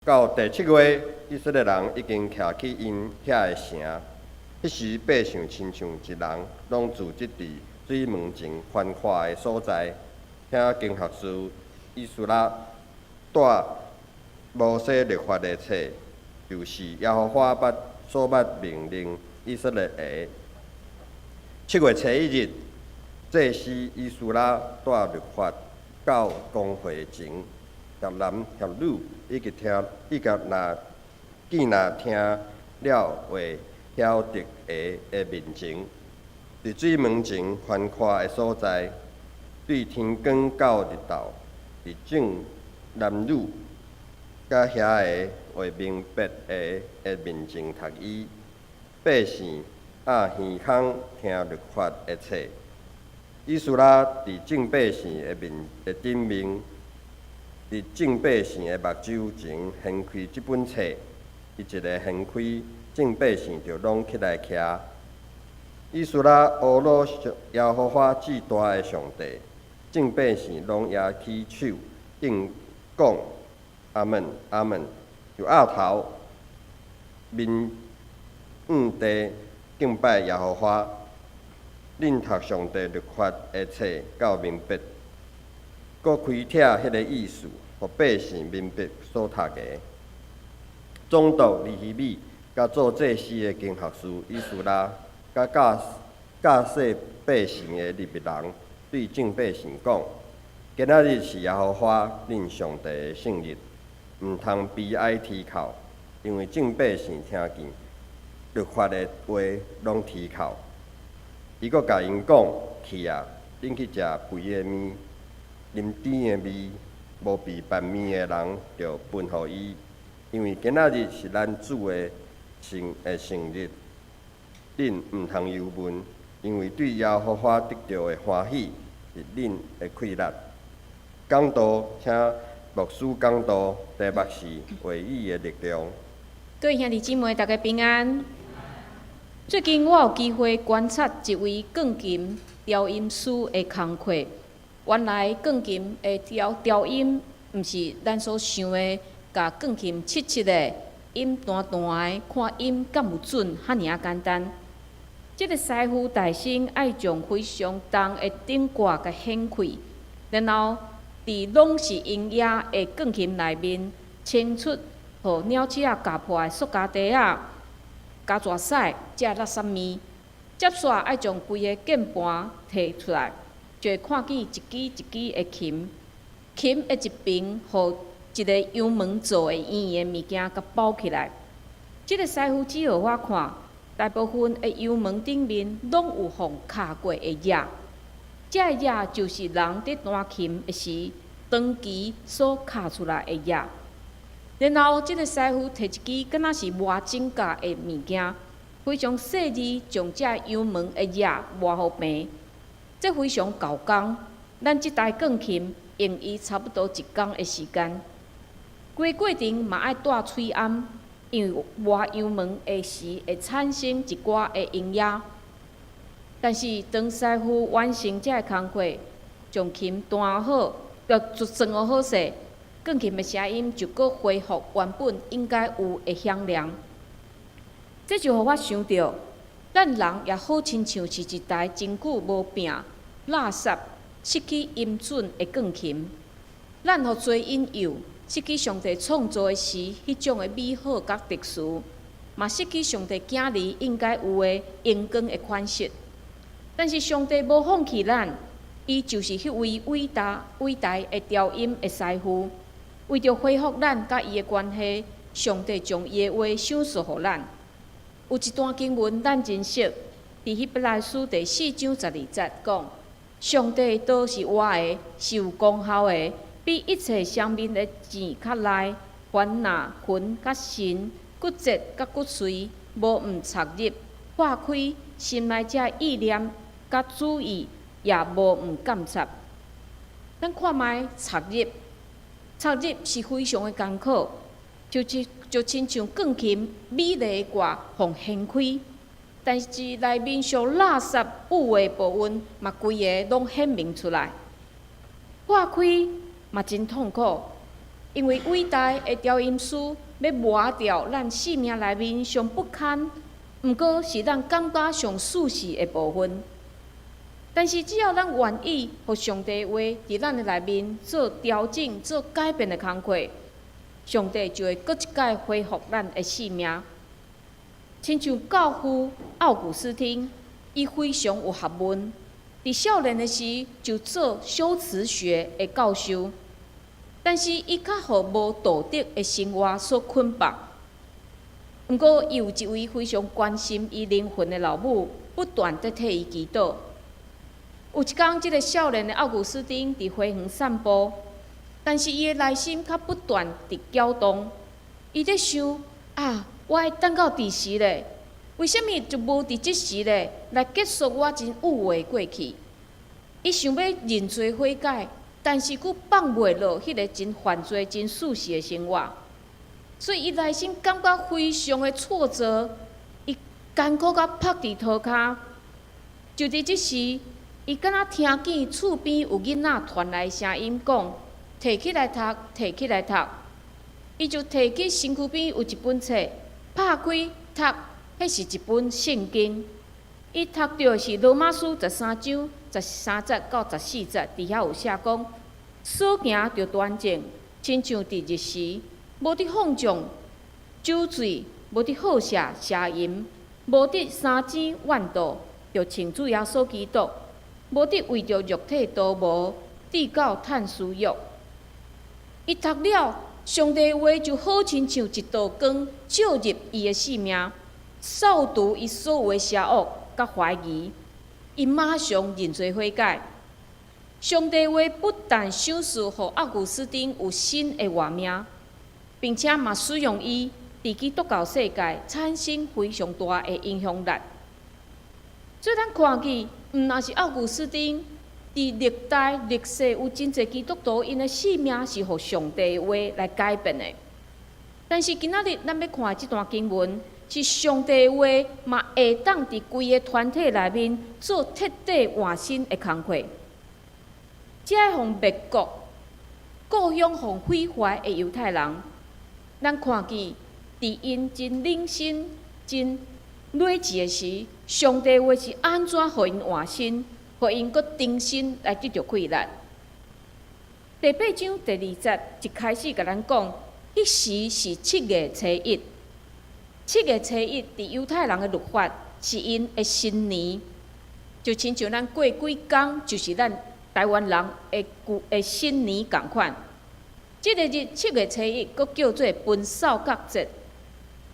到第7月，以色列人已经徛起因遐个城。迄时百姓亲像一人，拢聚集伫水门前宽阔个所在，听经学士以斯拉带摩西律法个册，就是耶和华所命令以色列个。7月初1日，祭司以斯拉带律法到公会前，协男协女以及若听了话，晓得个面前，伫水门前宽阔个所在，对天光到日头，伫众男女甲遐个会明白个面前读伊，百姓耳耳孔听律法个册。以斯拉伫众百姓个顶面，伫众百姓个目睭前掀开即本册，伊一个掀开，众百姓就拢起来徛。以斯拉学罗耶和华至大个上帝，众百姓拢举起手应讲阿门阿门，就额头面地敬拜耶和华。恁读上帝律法个册到明白，搁开帖迄个意思，互百姓明白所读个。总督尼希米甲做祭司个经学士以斯拉，甲教说百姓个利未人，对众百姓讲：今仔日是耶和华恁上帝个圣日，毋通悲哀啼哭，因为众百姓听见律法个话拢啼哭。伊阁甲因讲：去啊，恁去食肥个面，啉甜个味，无被拌面个人就分互伊，因为今仔日是咱主个圣日，恁毋通忧闷，因为对耶和华得到个欢喜是恁个快乐。讲道，请牧师讲道，题目是话语个力量。各位兄弟姊妹，大家平安。最近我有机会观察一位钢琴调音师的工课。原来钢琴的调音，毋是咱所想的，甲钢琴切的，音弹的，看音敢有准，遐尔简单。这个师傅大身爱将非常重的顶挂甲掀开，然后伫拢是音乐的钢琴内面，清出互鸟鼠仔夹破的塑胶袋仔。加蛇屎，才垃圾面，接煞爱将规个键盘摕出来，就会看见一支一支的琴。琴的一边，互一个油门做的圆圆物件甲包起来。即个师傅指互我看，大部分的油门顶面拢有放卡过的叶，这个叶就是人伫弹琴的时，长期所卡出来的叶。然后，即个师傅摕一支敢若是磨指甲的物件，非常细腻，将这油门的叶磨好平。这非常够工，咱即台钢琴用伊差不多1工的时间。规过程嘛爱带喙暗，因为磨油门的时会产生一寡的音乐。但是当师傅完成这个工课，将琴弹好，就算好势。钢琴的声音就搁恢复原本应该有的响亮，这就互我想到，咱人也好亲像是一台真久无拼、垃圾、失去音准的钢琴。咱互做引诱，失去上帝创造的时迄种的美好甲特殊，嘛失去上帝囝儿应该有的阳光的款式。但是上帝无放弃咱，伊就是迄位伟大的调音的师傅。为着恢复咱甲伊的关系，上帝将伊的话赏赐互咱。有一段经文咱真熟，伫希伯来书第4章12节讲：上帝都是活的，是有功效的，比一切生命的钱较内，凡哪魂甲神、骨节甲骨髓，无毋插入，化开心内这意念甲主意，也无毋监察。咱看卖插入是非常的艰苦，就亲像钢琴美丽的歌互掀开，但是内面上垃圾污秽部分嘛，规个拢显明出来。化开嘛真痛苦，因为伟大的调音师要抹掉咱生命内面上不堪，毋过是咱感觉上舒适的部分。但是只要咱愿意，互上帝话伫咱的内面做调整、做改变的工课，上帝就会搁一摆恢复咱的生命。亲像教父奥古斯丁，伊非常有学问，伫少年的时就做修辞学的教授，但是伊较互无道德的生活所捆绑。毋过，伊有一位非常关心伊灵魂的老母，不断地替伊祈祷。有一天，即个少年的奥古斯丁伫花园散步，但是伊的内心较不断伫搅动。伊在想：我爱等到第时咧？为什么就无伫即时咧来结束我真有为过去？伊想要认罪悔改，但是佫放袂落迄个真犯罪、真舒适的生活，所以伊内心感觉非常的挫折，伊艰苦甲趴伫涂骹。就伫即时，伊敢若听见厝边有囡仔传来声音讲：“摕起来读，摕起来读。”伊就摕起身躯边有一本册，拍开读，迄是一本圣经。伊读到是罗马书13章13节到14节，伫遐有写讲：所行着端正，亲像伫日时，无伫放纵酒醉，无伫好色邪淫，无伫三更怨妒，着请主耶稣基督，无伫为着肉体刀无，递到趁私欲。伊读了，上帝话就好亲像一道光照入伊的生命，扫除伊所有的邪恶甲怀疑。伊马上认罪悔改。上帝话不但赏赐互奥古斯丁有新的活命，并且嘛使用伊伫基督教世界产生非常大的影响力。所以咱看见，毋但是奥古斯丁，伫历代历史有真侪基督徒，因的生命是互上帝话来改变的。但是今仔日咱要看的这段经文，是上帝话嘛会当伫规个团体内面做彻底换新的工课。这个互灭国、故乡互毁坏的犹太人，咱看见伫因真冷心、真累志的时，上帝话是安怎互因换新，互因搁重新来得到快乐。第8章第2节一开始甲咱讲，迄时是7月初1。7月初1伫犹太人的律法是因的新年，就亲像咱过几工就是咱台湾人的新年共款。这个日7月初1，佫叫做分扫角节，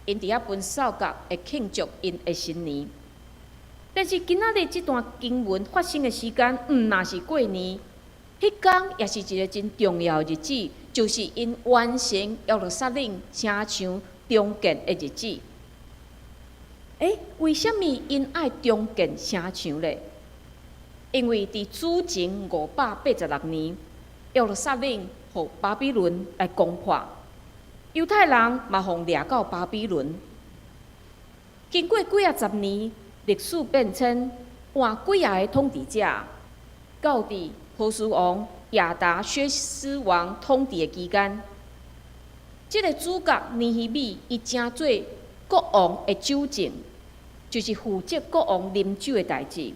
因伫遐分扫角会庆祝因的新年。但是今仔日这段经文发生的时间，毋但是过年，迄天也是一个真重要的日子，就是因完成耶路撒冷城墙重建的日子。为什么因爱重建城墙呢？因为伫主前586年，耶路撒冷互巴比伦来攻破，犹太人嘛互掠到巴比伦。经过几十年历史变迁，换几个统治者，到伫波斯王亚达薛斯王统治的期间，这个主角尼希米伊正做国王的酒政，就是负责国王啉酒的代志。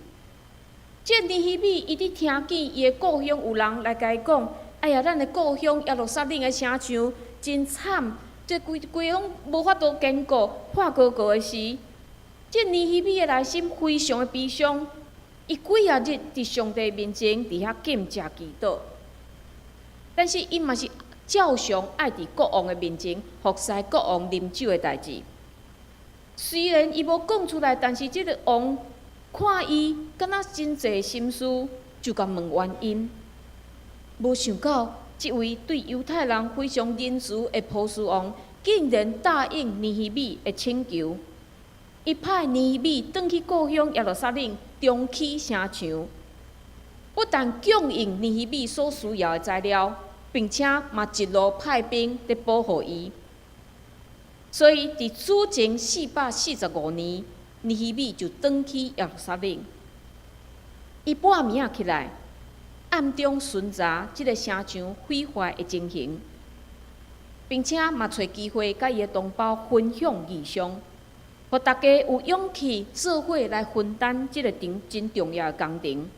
这尼希米伊伫听见伊的故乡有人来甲伊讲：“哎呀，咱的故乡耶路撒冷的城墙真惨，这规拢无法度坚固，破高高的时。”这尼希米的内心非常的悲伤，伊几啊日伫上帝面前伫遐禁食祈祷，但是伊嘛是照常爱伫国王的面前服侍国王啉酒的代志。虽然伊无讲出来，但是这个王看伊敢若真侪心思，就甲问原因。无想到，这位对犹太人非常仁慈的波斯王，竟然答应尼希米的请求。伊派尼希米转去故乡耶路撒冷重启城墙，不但供应尼希米所需要的材料，并且嘛一路派兵来保护伊。所以伫主前445年，尼希米就转去耶路撒冷。伊半暝起来，暗中巡查即个城墙毁坏的情形。并且嘛找机会甲伊的同胞分享异乡，互大家有勇气做伙来分担即个真重要的工程。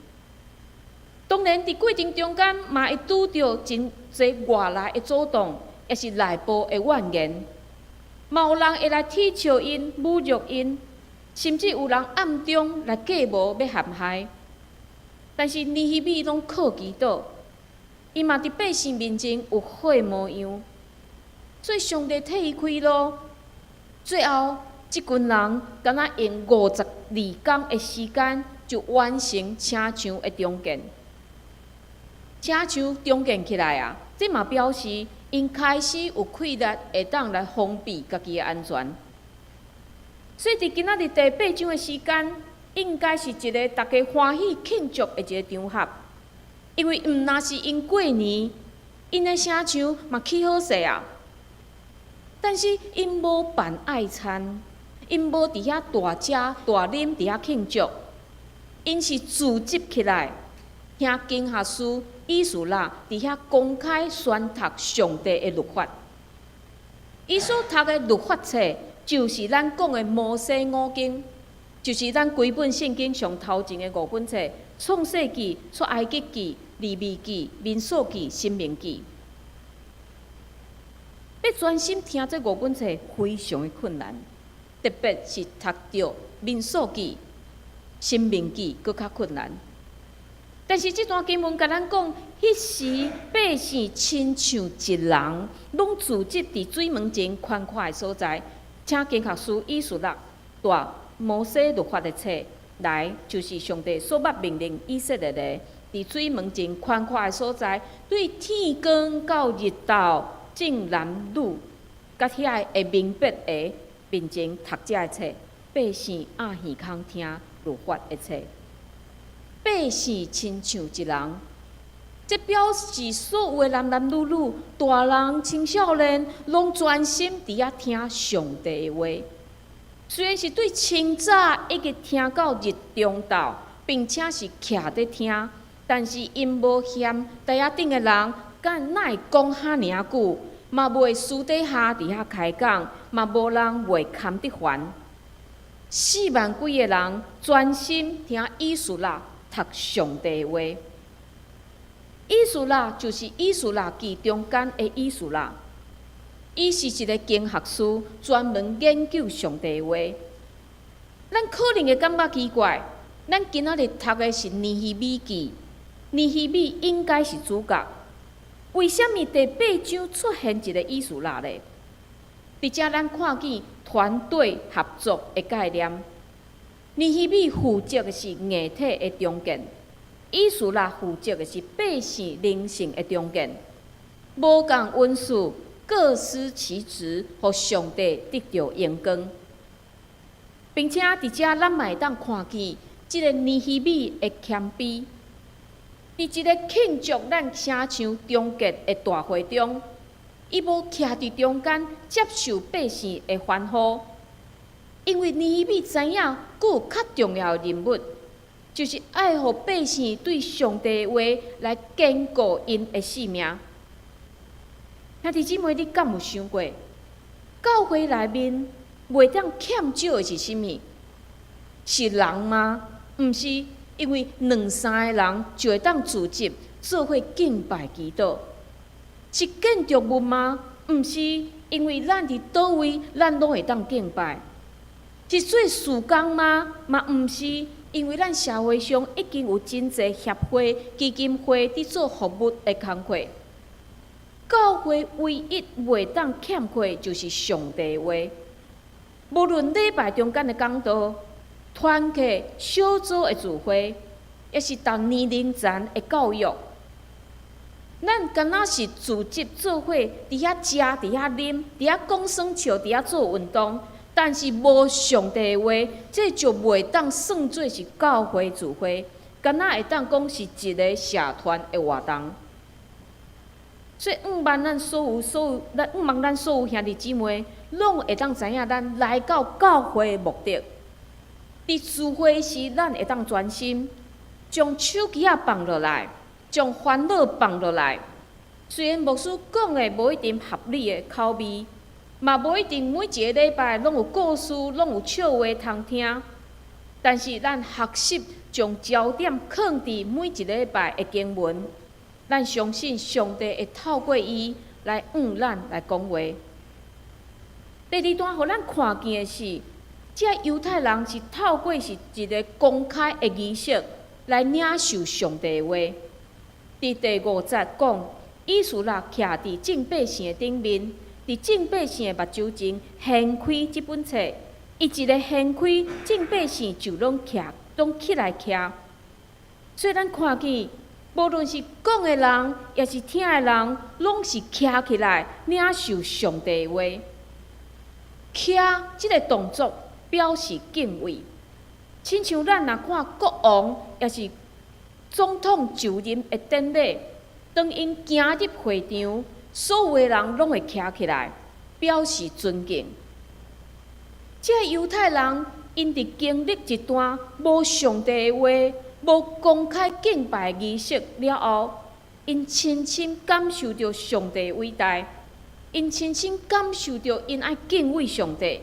当然，伫过程中间嘛会拄着真侪外来的阻挡，也是内部的怨言，嘛有人会来踢笑因、侮辱因，甚至有人暗中来计谋要陷害。但是尼希米拢靠祈祷，伊嘛伫百姓面前有好的模样，所以上帝替伊开路。最后，即群人敢若用52天的时间，就完成城墙的重建。城墙重建起来啊，这嘛表示因开始有气力会当来封闭家己的安全。所以伫今仔日第8章的时间，应该是一个大家欢喜庆祝的一个场合，因为毋那是因过年，因的城墙嘛起好势啊。但是因无办爱餐，因无伫遐大食大啉伫遐庆祝，因是组织起来，听经学师以斯拉伫遐公开宣读上帝的律法。伊所读的律法册，就是咱讲的摩西五经，就是咱规本圣经上头前的5本册：创世纪、出埃及记、利未记、民数记、申命记。要专心听这5本册非常的困难，特别是读到民数记、申命记搁较困难。但是这段经文甲咱讲，迄时百姓亲像一人，拢聚集伫水门前宽阔的所在，请经学师以斯拉带摩西律法的册来，就是上帝所捌命令以色列的，伫水门前宽阔的所在，对天光到日头。正男女，甲遐会明白的面前读这个册，百姓暗耳孔听律法的册，百姓亲像一人。这表示所有的男男女女、大人、青少年，拢专心伫遐听上帝的话。虽然是对清早一直听到日中昼，并且是徛伫听，但是因无嫌台仔顶的人。敢哪会讲遐尔久，嘛袂私底下伫遐开讲，嘛无人袂堪得烦。4万几个人专心听以斯拉读上帝话。以斯拉就是以斯拉记中间的以斯拉，伊是一个经学师，专门研究上帝话。咱可能会感觉奇怪，咱今仔日读的是尼希米记，尼希米应该是主角。为什么第8章出现一个以斯拉呢？伫遮咱看见团队合作的概念。尼希米负责的是硬体的重建，以斯拉负责的是百姓灵性的重建。无共温事，各司其职，互上帝得到荣光。并且伫遮咱嘛会当看见即个尼希米的谦卑。伫一个庆祝咱城墙重建的大会中，伊无徛伫中间接受百姓的欢呼，因为尼希米知影，佫有较重要的任务，就是爱互百姓对上帝的话来坚固因的性命。兄弟姊妹，你敢有想过，教会内面袂当欠少的是啥物？是人吗？毋是。因为2-3个人就会当组织做伙敬拜祈祷，是建筑物吗？毋是，因为咱伫倒位，咱拢会当敬拜。是做事工吗？嘛毋是，因为咱社会上已经有真侪协会、基金会伫做服务的工课。教会唯一袂当欠缺就是上帝话，无论礼拜中间的讲道。团契小组的聚会，也是逐年龄层的教育。咱敢若是组织做伙，伫遐食、伫遐啉、伫遐讲耍笑、伫遐做运动，但是无上帝的话，这就袂当算作是教会聚会，敢若会当讲是一个社团的活动。所以，望咱所有兄弟姊妹，拢会当知影咱来到教会的目的。伫聚会时，咱会当专心，将手机放落来，将烦恼放落来，虽然牧师讲的无一定合理的口味，嘛无一定每一个礼拜拢有故事，拢有笑话通听，但是咱学习将焦点放伫每一礼拜的经文，咱相信上帝会透过伊来咱来讲话。第二段，互咱看见的是，这犹太人是透过是一个公开的仪式来领受上帝的话。伫第5节讲，以斯拉徛伫众百姓的顶面，伫众百姓的目睭前掀开这本册，伊一个掀开，众百姓就拢起来徛。所以咱看见，无论是讲的人，也是听的人，拢是徛起来领受上帝的话。徛即个动作表示敬畏，亲像咱若看国王也是总统就任的典礼，当因行入会场，所有的人拢会徛起来，表示尊敬。这犹太人因伫经历一段无上帝的话、无公开敬拜的仪式了后，因深深感受到上帝的伟大。因深深感受到因爱敬畏上帝，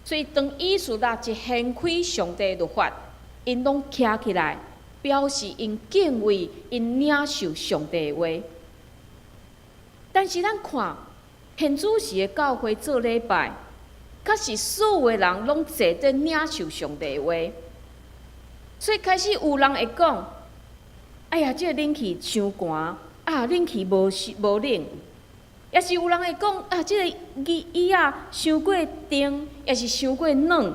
所以当以斯拉一掀开上帝的律法，因拢徛起来，表示因敬畏、因领受上帝的话。但是咱看现主时的教会做礼拜，确实所有的人拢坐在领受上帝的话，所以开始有人会讲：“哎呀，这冷气伤寒，冷气无冷。”也是有人会讲这个椅伤过重，也是伤过软，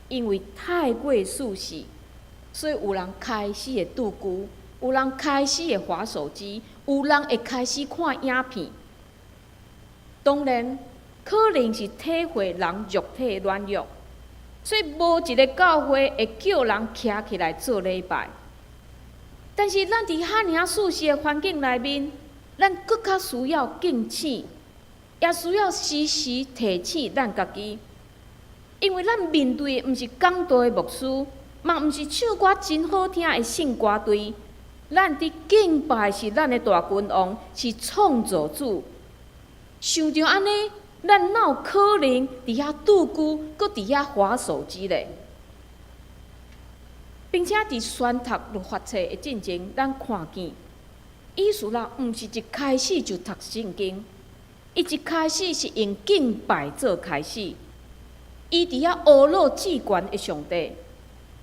因为太过舒适，所以有人开始会拄久，有人开始会滑手机，有人会开始看影片。当然，可能是体会人肉体软弱，所以无一个教会会叫人徛起来做礼拜。但是咱伫遐尔舒适的环境内面，咱更较需要敬醒，也需要时时提醒咱家己，因为咱面对的毋是讲道的牧师，嘛毋是唱歌真好听的圣歌队，咱伫敬拜是咱的大君王，是创造主。想着安尼，咱哪有可能伫遐拄久，搁伫遐滑手机咧？并且伫宣读律法册的进程，咱看见。以斯拉毋是一开始就读圣经，伊一开始是用敬拜做开始，伊伫遐学罗至悬的上帝，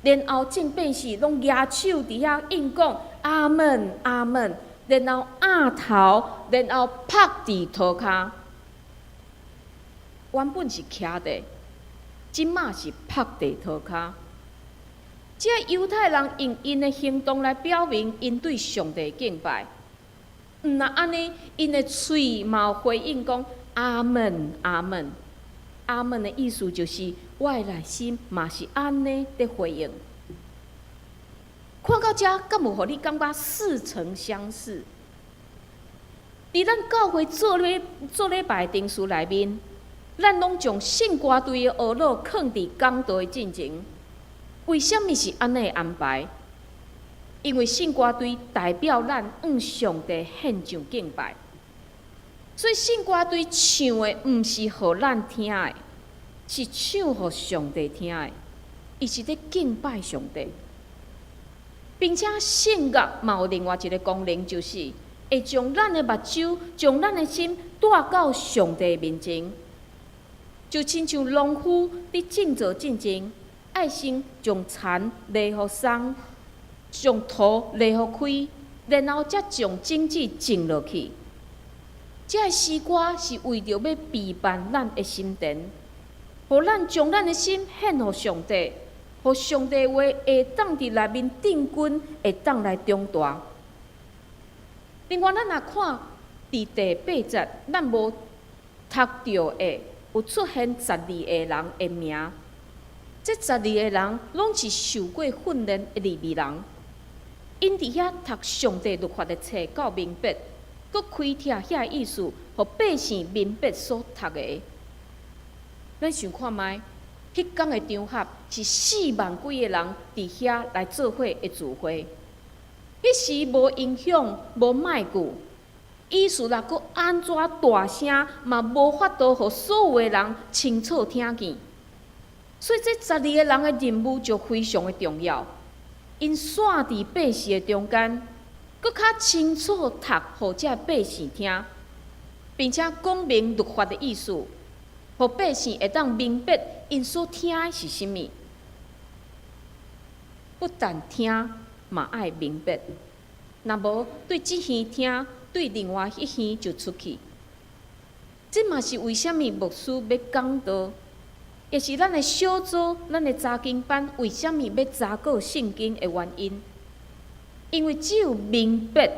然后众百姓拢举手伫遐应讲阿门阿门，然后仰头，然后拍伫涂骹。原本是徛地，即马是拍地涂骹。这犹太人用因的行动来表明因对上帝敬拜。若安尼，因的喙嘛有回应讲阿门阿门，阿门的意思就是我的内心嘛是安尼在回应。看到这，敢有互你感觉似曾相识？伫咱教会做礼拜的定数内面，咱拢将圣歌队的学老放伫讲道的进程。为什么是安尼安排？因为圣歌队代表咱向上帝献上敬拜，所以圣歌队唱的毋是互咱听的，是唱互上帝听的。伊是咧敬拜上帝，并且圣乐嘛有另外一个功能，就是会将咱的目睭、将咱的心带到上帝面前，就亲像农夫伫种植进前，爱先将田犁互松。将土犁互开，然后才将种子种落去。这诗歌是为着要陪伴咱的心田，互咱将咱的心献互上帝，互上帝话会当伫内面定根，会当来长大。另外，咱若看伫第8节，咱无读到的有出现12个人的名，这12个人拢是受过训练的利未人。因伫遐读上帝律法的册到明白，佮开帖遐意思，互百姓明白所读的。咱想看觅，迄天的场合是4万几个人伫遐来做伙的聚会。迄时无影响，无卖句，意思啦，佮安怎大声嘛无法度互所有诶人清楚听见。所以这12个人诶任务就非常诶重要。因线伫百姓诶中间，佮较清楚读互这百姓听，并且讲明律法诶意思，互百姓会当明白因所听诶是甚物。不但听，嘛爱明白。若无对即耳听，对另外一耳就出去。这嘛是为虾米牧师要讲道，也是咱的小组、咱的查经班为虾米要查考圣经的原因。因为只有明白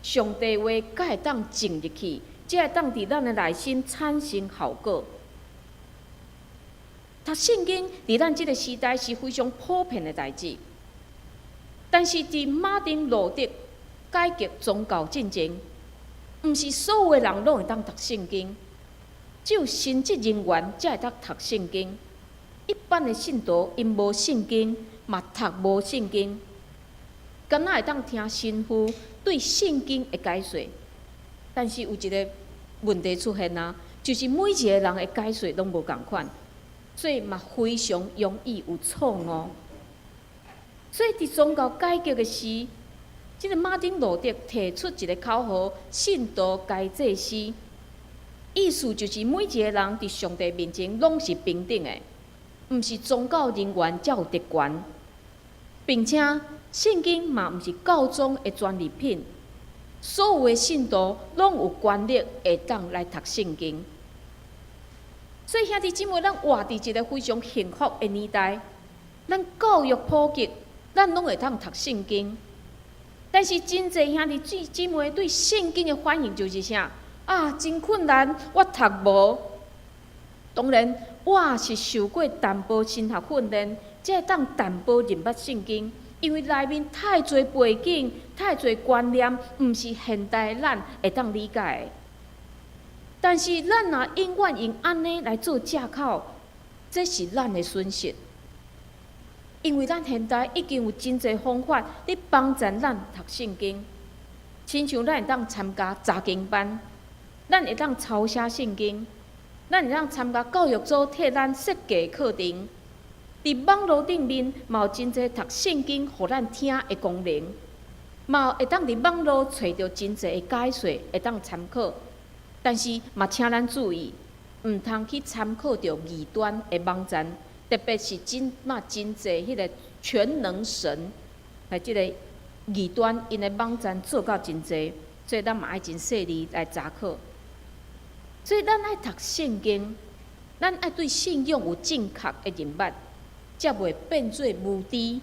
上帝话，才会当进入去，才会当伫咱的内心产生效果。读圣经伫咱即个时代是非常普遍的代志。但是，伫马丁路德改革宗教进程，毋是所有的人拢会当读圣经，只有神职人员才会当读圣经。一般的信徒因无圣经，嘛读无圣经，敢若会当听神父对圣经的解说。但是有一个问题出现啊，就是每一个人的解说拢无共款，所以嘛非常容易有错误。所以伫宗教改革的时，即个马丁路德提出一个口号：信徒该祭司。意思就是每一个人伫上帝面前拢是平等的，毋是宗教人员才有特权，并且圣经嘛毋是教宗的专利品，所有的信徒拢有权利会当来读圣经。所以兄弟姊妹，咱活伫一个非常幸福的年代，咱教育普及。咱拢会当读圣经，但是真侪兄弟姊妹对圣经的反应就是啥？啊，真困难，我读无。当然，我是受过淡薄神学训练，才会当淡薄认捌圣经，因为内面太侪背景、太侪观念，毋是现代咱会当理解的。但是咱若永远用安尼来做借口，这是咱的损失。因为咱现在已经有真侪方法咧帮助咱读圣经，亲像咱会当参加查经班，咱会当抄写圣经，咱会当参加教育组替咱设计课程。伫网络顶面嘛有真侪读圣经互咱听的功能，嘛会当伫网络找到真侪的解说会当参考。但是嘛，请咱注意，毋通去参考着异端的网站。特别是真侪迄个全能神，即个异端因的网站做到真侪，所以咱嘛爱真细腻来查考。所以咱爱读圣经，咱爱对信仰有正确的认捌，才袂变做无知，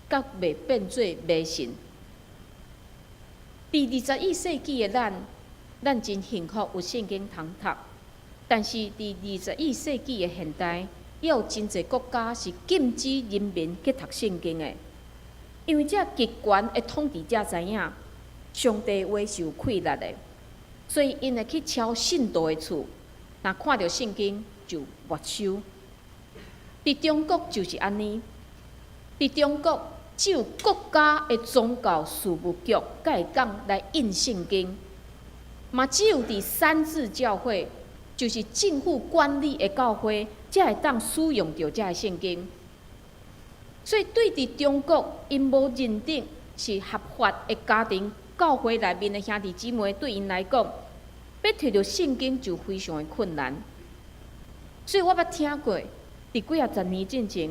甲袂变做迷信。伫21世纪的咱真幸福有圣经通读，但是伫21世纪的现代。也有真侪国家是禁止人民去读圣经的，因为这极权的统治者知影上帝话是有愧力的，所以因会去敲信徒的厝，若看到圣经就没收。伫中国就是安尼，伫中国只有国家的宗教事务局才会当来印圣经，嘛只有伫三自教会，就是政府管理的教会。才会当使用着这圣经，所以对伫中国，因无认定是合法的家庭教会内面的兄弟姊妹，对因来讲，要摕到圣经就非常的困难。所以我捌听过，伫几十年之前，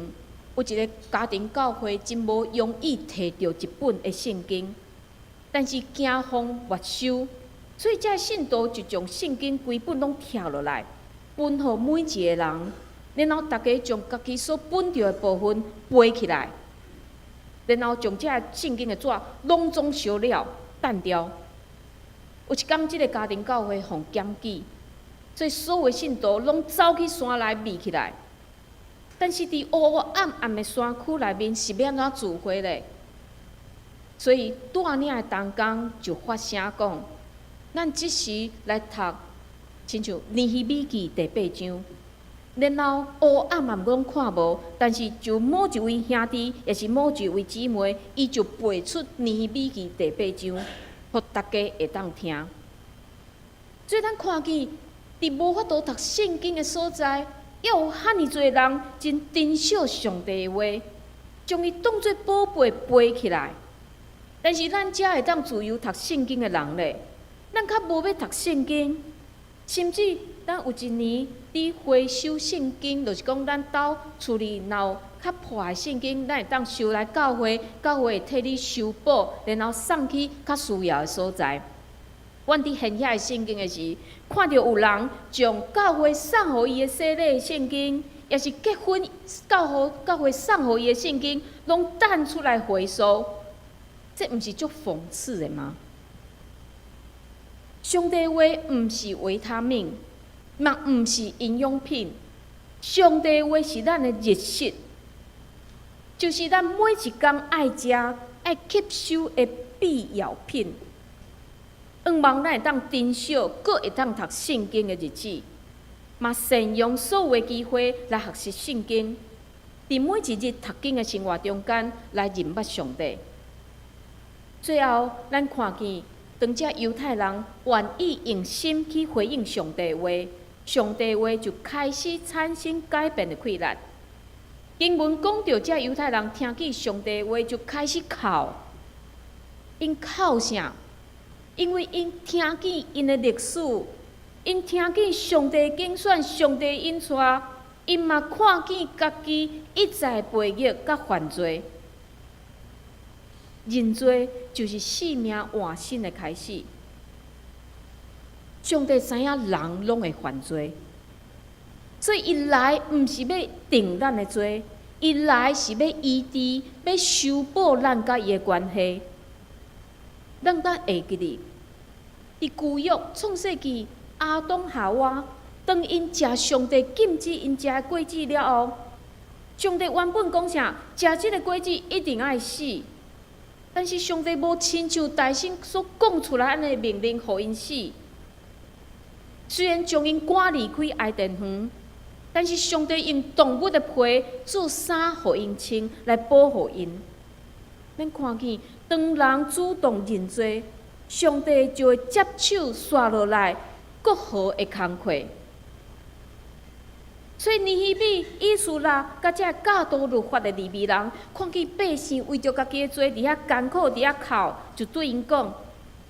有一个家庭教会真无容易摕到一本的圣经，但是惊慌没收，所以这信徒就将圣经规本拢跳落来，分互每一个人。然后大家将家己所本着的部分背起来，然后将这圣经的纸拢总烧了、弹掉。有一天，这个家庭教会互检举，所以所有的信徒拢走去山内密起来。但是伫黑暗暗的山区内面是要安怎聚会咧？所以带领的同工就发声讲：咱即时来读，亲像《尼希米记》第8章。然后黑暗暗拢看无，但是就某一位兄弟，也是某一位姊妹，伊就背出《尼希米记》第8章，互大家会当听。所以咱看见，伫无法度读圣经的所在，也有遐尼侪人真珍惜上帝的话，将伊当作宝贝背起来。但是咱遮会当自由读圣经的人咧，咱较无要读圣经，甚至咱有一年伫回收圣经，就是讲咱兜厝里若有较破的圣经，咱会当收来教会，教会会替你修补，然后送去较需要的所在。阮伫现遐的圣经的时，看到有人将教会送互伊的洗礼圣经，也是结婚教会送互伊的圣经，拢弹出来回收，这毋是足讽刺的吗？上帝话毋是维他命，嘛毋是营养品，上帝话是咱的日食，就是咱每一工爱食、爱吸收的必要品。愿望咱会当珍惜，阁会当读圣经的日子，嘛善用所有的机会来学习圣经，伫每一日读经的生活中间来认捌上帝。最后，咱看见当遮犹太人愿意用心去回应上帝话，上帝话就开始产生改变的困难。经文讲到，遮犹太人听见上帝话就开始哭，因哭啥？因为因听见因的历史，因听见上帝竞选、上帝引带，因嘛看见家己一再背逆甲犯罪。认罪就是生命换新的开始。上帝知影人拢会犯罪，所以伊来毋是要定咱的罪，伊来是要医治、要修补咱甲伊的关系。咱会记哩，伫旧约创世纪，亚当夏娃当因食上帝禁止因食的果子了后，上帝原本讲啥，食即个果子一定爱死。但是上帝无亲像大神所讲出来安尼命令，互因死。虽然将因赶离开爱甸园，但是上帝用动物的皮做衫，互因穿，来保护因。咱看见，当人主动认罪，上帝就会接手刷落来各好的工课。所以尼希米、以斯拉，甲这教导律法的利未人，看见百姓为着家己的罪伫遐艰苦，伫遐哭，就对因讲：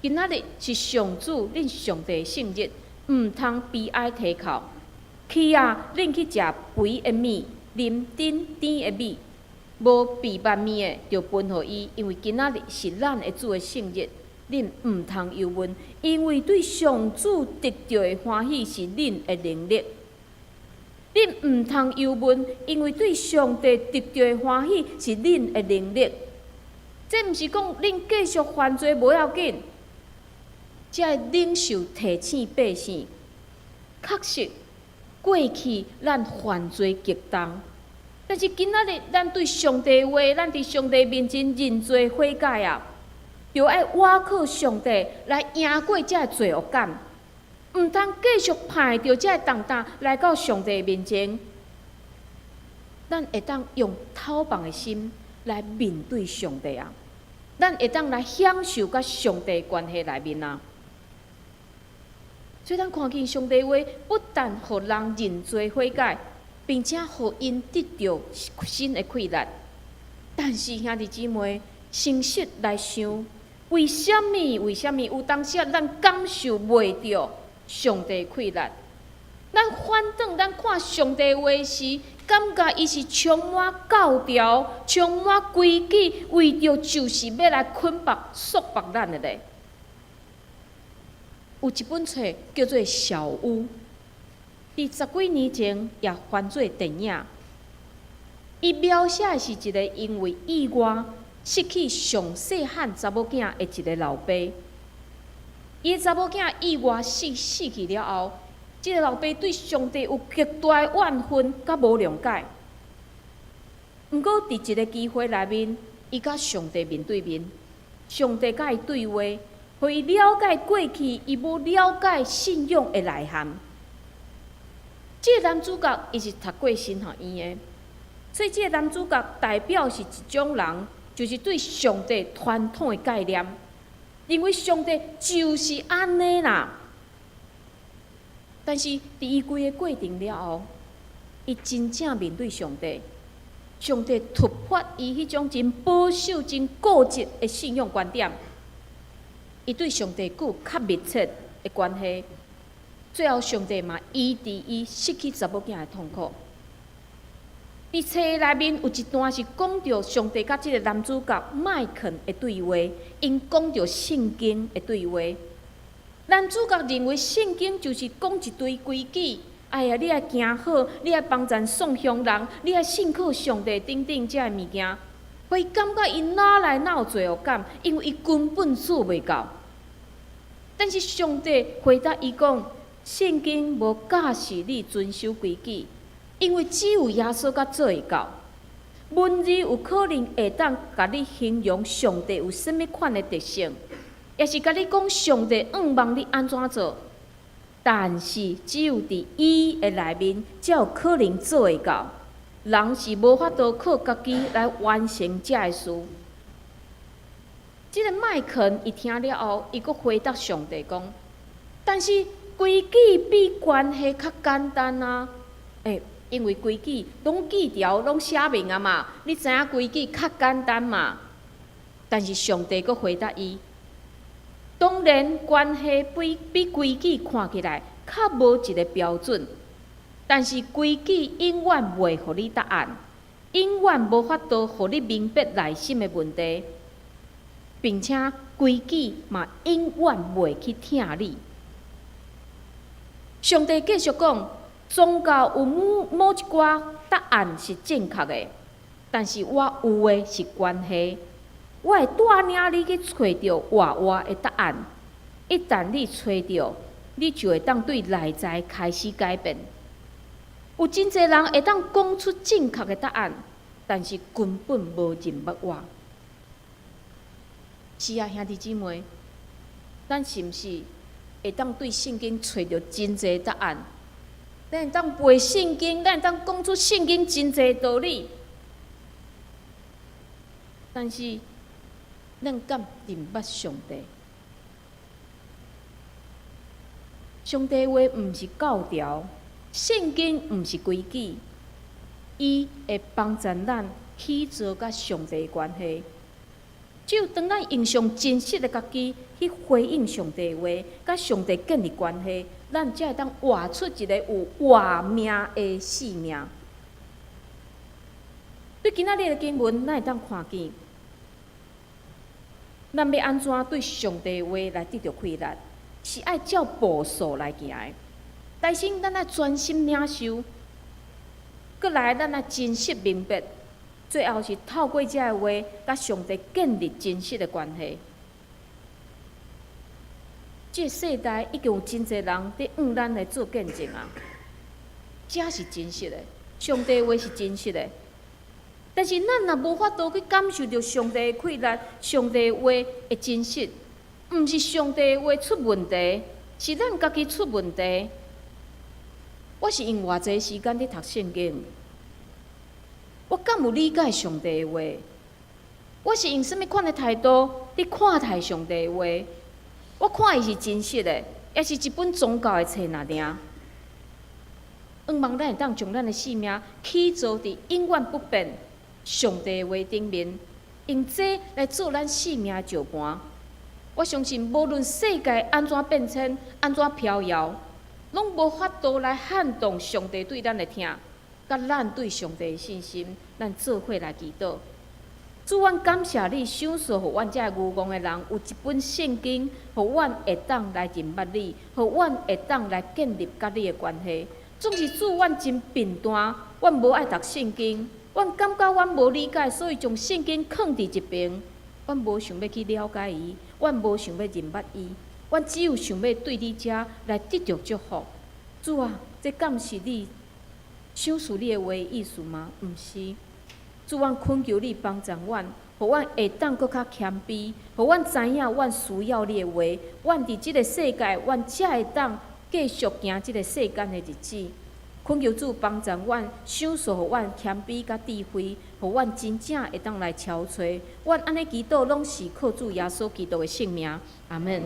今仔日是上主恁上帝的圣日，毋通悲哀啼哭。去啊，恁去食肥的米，啉甜的米，无避万米的，就分互伊，因为今仔日是咱的主的圣日，恁毋通忧闷，因为对上主得到的欢喜是恁的能力。恁毋通忧闷，因为对上帝得到的欢喜是恁的能力。这毋是讲恁继续犯罪无要紧，只会领受提醒百姓。确实，过去咱犯罪极重，但是今仔日咱对上帝的话，咱伫上帝面前认罪悔改啊，就爱倚靠上帝来赢过这罪恶感。毋通继续派着这重担来到上帝面前，咱会当用透放的心来面对上帝啊！咱会当来享受甲上帝关系内面啊！所以咱看见上帝话，不但互人认罪悔改，并且互因得到新的快乐。但是兄弟姊妹，诚实来想，为什么有当时咱感受袂到上帝快乐？咱反倒咱看上帝话时，感觉伊是充满教条、充满规矩，为着就是要来捆绑、束缚咱的咧。有一本册叫做《小屋》，伫10几年前也翻做电影。伊描写的是一个因为意外失去上细汉查某囝的一个老爸。伊查某囝意外死去了后，即个老爸对上帝有极大的怨恨甲无谅解。毋过伫一个机会内面，伊甲上帝面对面，上帝甲伊对话，互伊了解过去伊无了解信仰的内涵。即个男主角伊是读过神学院的，所以即个男主角代表是一种人，就是对上帝传统的概念。认为上帝就是安尼啦，但是伫伊规个过程了后，伊真正面对上帝，上帝突破伊迄种真保守、真固执的信仰观点，伊对上帝佫有较密切的关系。最后，上帝嘛医治伊失去查某囝的痛苦。伫册内面有一段是讲到上帝甲即个男主角麦肯的对话，因讲到圣经的对话。男主角认为圣经就是讲一堆规矩，哎呀，你爱行好，你爱帮咱送香人，你爱信靠上帝等等遮个物件，互伊感觉伊哪来哪有罪恶感，因为伊根本做袂到。但是上帝回答伊讲，圣经无教示你遵守规矩。因为只有耶稣才做会到，文字有可能会当甲你形容上帝有甚物款的特性，也是甲你讲上帝望你安怎做。但是只有伫伊的内面，才有可能做会到。人是无法度靠家己来完成遮个事。即个麦肯伊听了后，伊阁回答上帝讲：但是规矩比关系较简单啊！因为规矩拢记条，拢写明啊嘛，你知影规矩较简单嘛。但是上帝阁回答伊：当然关系比规矩看起来较无一个标准，但是规矩永远袂互你答案，永远无法度互你明白内心的问题，并且规矩嘛永远袂去疼你。上帝继续讲。宗教有某一寡答案是正确的，但是我有的是关系。我会带领你去找到活活的答案。一旦你找到，你就会当对内在开始改变。有真侪人会当讲出正确的答案，但是根本无认捌我。是啊，兄弟姊妹，咱是毋是会当对圣经找到真侪答案？咱会当背圣经，咱会当讲出圣经真侪道理，但是咱敢认捌上帝？上帝话毋是教条，圣经毋是规矩，伊会帮助咱起造甲上帝的关系。只有当咱用上真实的家己去回应上帝的话，甲上帝建立关系，咱才会当活出一个有活命的生命。对今仔日的经文，咱会当看见，咱要安怎对上帝的话来得到快乐，是爱照步数来行的。但是咱爱专心领受，搁来咱爱真实明白。最后是透过这个话，甲上帝建立真实的关系。这个世代已经有真侪人伫向咱来做见证啊，这是真实的，上帝的话是真实的。但是咱若无法度去感受到上帝的快乐，上帝的话的真实，毋是上帝的话出问题，是咱家己出问题。我是用偌济时间伫读圣经。我敢有理解上帝的话？我是用什么款的态度伫看待上帝的话？我看伊是真实的，也是一本宗教的册那尔。望咱会当将咱的生命起造伫永远不变上帝的话顶面，用这来做咱生命的石盘。我相信，无论世界安怎变迁、安怎飘摇，拢无法度来撼动上帝对咱的疼。甲咱对上帝的信心，咱做伙来祈祷。主，阮感谢你，赏赐互阮遮愚戆的人有一本圣经，互阮会当来认捌你，互阮会当来建立甲你的关系。总是主，阮真贫惰，阮无爱读圣经，阮感觉阮无理解，所以将圣经放伫一边。阮无想要去了解伊，阮无想要认捌伊，阮只有想要对你遮来得到祝福。主啊，这敢是你赏赐你的话意思吗？毋是。主，阮恳求你帮助阮，互阮会当搁较谦卑，互阮知影阮需要你的话。阮伫即个世界，阮才会当继续行即个世间的日子。恳求主帮助阮，赏赐互阮谦卑甲智慧，互阮真正会当来超找。阮安尼祈祷，拢是靠主耶稣基督的圣名。阿门。